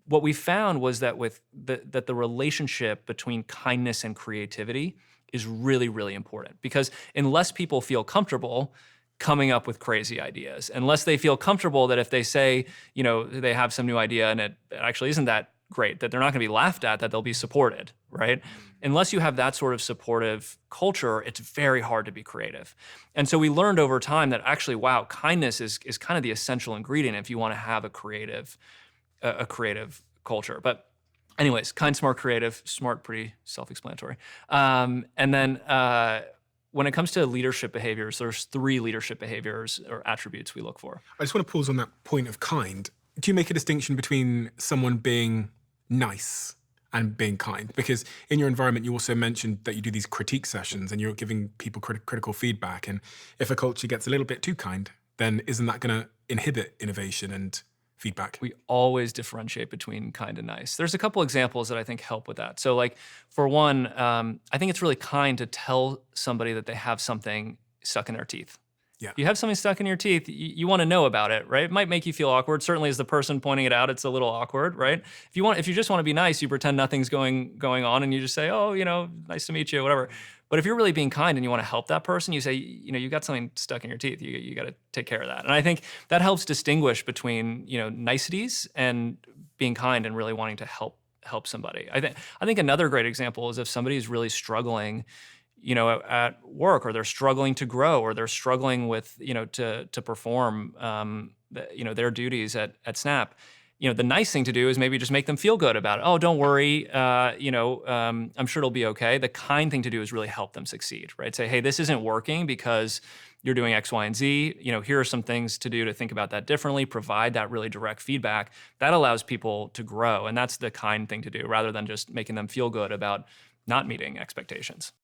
what we found was that that the relationship between kindness and creativity is really, really important, because unless people feel comfortable coming up with crazy ideas, unless they feel comfortable that if they say, they have some new idea and it actually isn't that great, that they're not going to be laughed at, that they'll be supported, right? Unless you have that sort of supportive culture, it's very hard to be creative. And so we learned over time that actually, wow, kindness is kind of the essential ingredient if you want to have a creative culture. But anyways, kind, smart, creative. Smart, pretty self-explanatory. And then when it comes to leadership behaviors, there's 3 leadership behaviors or attributes we look for. I just want to pause on that point of kind. Do you make a distinction between someone being nice and being kind? Because in your environment, you also mentioned that you do these critique sessions and you're giving people critical feedback. And if a culture gets a little bit too kind, then isn't that going to inhibit innovation and feedback? We always differentiate between kind and nice. There's a couple examples that I think help with that. So like, for one, I think it's really kind to tell somebody that they have something stuck in their teeth. Yeah. If you have something stuck in your teeth, you want to know about it, right? It might make you feel awkward. Certainly as the person pointing it out, it's a little awkward, right? If you just want to be nice, you pretend nothing's going on and you just say, oh, nice to meet you, whatever. But if you're really being kind and you want to help that person, you say, you got something stuck in your teeth. You got to take care of that. And I think that helps distinguish between, niceties and being kind and really wanting to help somebody. I think another great example is if somebody is really struggling, at work, or they're struggling to grow, or they're struggling with, to perform, their duties at Snap. The nice thing to do is maybe just make them feel good about it. Oh, don't worry, I'm sure it'll be okay. The kind thing to do is really help them succeed, right? Say, hey, this isn't working because you're doing X, Y, and Z. Here are some things to do to think about that differently. Provide that really direct feedback. That allows people to grow, and that's the kind thing to do, rather than just making them feel good about not meeting expectations.